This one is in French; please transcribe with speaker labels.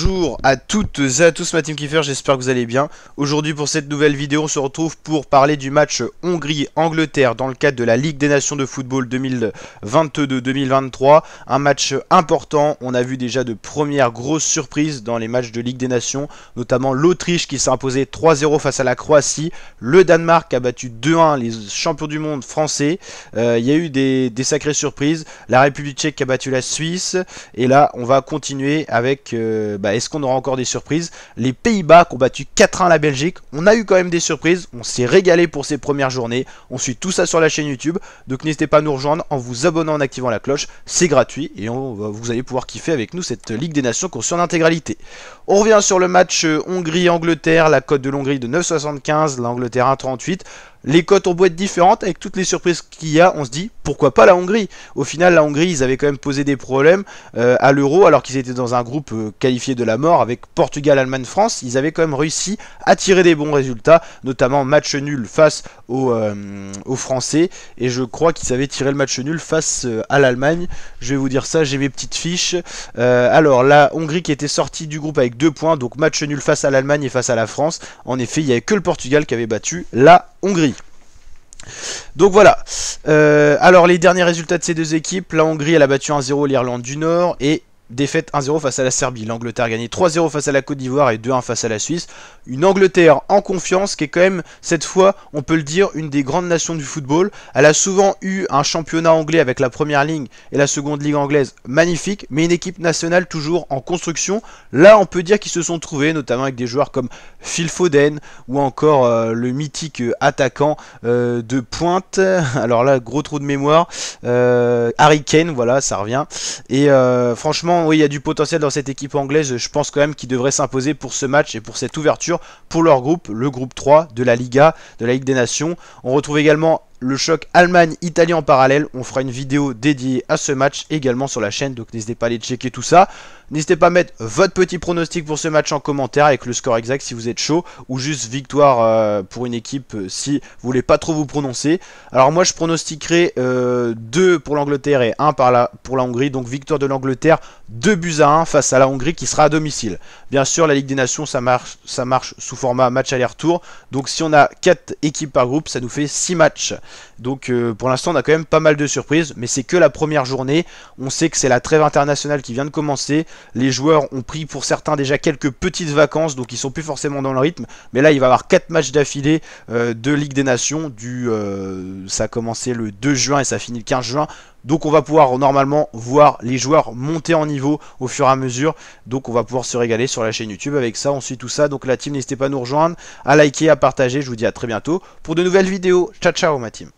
Speaker 1: Bonjour à toutes et à tous, ma team Kiffer, j'espère que vous allez bien. Aujourd'hui pour cette nouvelle vidéo, on se retrouve pour parler du match Hongrie-Angleterre dans le cadre de la Ligue des Nations de football 2022-2023. Un match important, on a vu déjà de premières grosses surprises dans les matchs de Ligue des Nations, notamment l'Autriche qui s'est imposée 3-0 face à la Croatie, le Danemark a battu 2-1 les champions du monde français, il y a eu des sacrées surprises, la République tchèque qui a battu la Suisse, et là on va continuer avec... est-ce qu'on aura encore des surprises? Les Pays-Bas qui ont battu 4-1 la Belgique. On a eu quand même des surprises. On s'est régalé pour ces premières journées. On suit tout ça sur la chaîne YouTube. Donc n'hésitez pas à nous rejoindre en vous abonnant, en activant la cloche. C'est gratuit et vous allez pouvoir kiffer avec nous cette Ligue des Nations qu'on suit en intégralité. On revient sur le match Hongrie-Angleterre. La cote de l'Hongrie de 9,75. L'Angleterre 1,38. Les cotes ont beau être différentes, avec toutes les surprises qu'il y a, on se dit pourquoi pas la Hongrie. Au final, la Hongrie, ils avaient quand même posé des problèmes à l'Euro, alors qu'ils étaient dans un groupe qualifié de la mort avec Portugal, Allemagne, France. Ils avaient quand même réussi à tirer des bons résultats, notamment match nul face aux Français. Et je crois qu'ils avaient tiré le match nul face à l'Allemagne. Je vais vous dire ça, j'ai mes petites fiches. Alors, la Hongrie qui était sortie du groupe avec 2 points, donc match nul face à l'Allemagne et face à la France. En effet, il n'y avait que le Portugal qui avait battu la Hongrie. Donc voilà, alors les derniers résultats de ces deux équipes, la Hongrie elle a battu 1-0 l'Irlande du Nord et défaite 1-0 face à la Serbie. L'Angleterre a gagné 3-0 face à la Côte d'Ivoire et 2-1 face à la Suisse. Une Angleterre en confiance qui est quand même, cette fois, on peut le dire, une des grandes nations du football. Elle a souvent eu un championnat anglais avec la première ligue et la seconde ligue anglaise magnifique, mais une équipe nationale toujours en construction. Là, on peut dire qu'ils se sont trouvés, notamment avec des joueurs comme Phil Foden ou encore le mythique attaquant de pointe. Alors là, gros trou de mémoire. Harry Kane, voilà, ça revient. Et franchement, oui, il y a du potentiel dans cette équipe anglaise. Je pense quand même qu'ils devraient s'imposer pour ce match et pour cette ouverture pour leur groupe, le groupe 3 de la Liga, de la Ligue des Nations. On retrouve également le choc Allemagne-Italie en parallèle. On fera une vidéo dédiée à ce match également sur la chaîne, donc n'hésitez pas à aller checker tout ça. N'hésitez pas à mettre votre petit pronostic pour ce match en commentaire avec le score exact si vous êtes chaud, ou juste victoire pour une équipe si vous voulez pas trop vous prononcer. Alors moi je pronostiquerai 2 pour l'Angleterre et 1 pour la Hongrie, donc victoire de l'Angleterre 2-1 face à la Hongrie qui sera à domicile. Bien sûr la Ligue des Nations ça marche sous format match aller-retour, donc si on a 4 équipes par groupe ça nous fait 6 matchs. Donc pour l'instant on a quand même pas mal de surprises, mais c'est que la première journée. On sait que c'est la trêve internationale qui vient de commencer. Les joueurs ont pris pour certains déjà quelques petites vacances, donc ils sont plus forcément dans le rythme. Mais là il va y avoir 4 matchs d'affilée de Ligue des Nations. Ça a commencé le 2 juin et ça finit le 15 juin. Donc on va pouvoir normalement voir les joueurs monter en niveau au fur et à mesure. Donc on va pouvoir se régaler sur la chaîne YouTube avec ça, on suit tout ça. Donc la team, n'hésitez pas à nous rejoindre, à liker, à partager. Je vous dis à très bientôt pour de nouvelles vidéos. Ciao ciao ma team.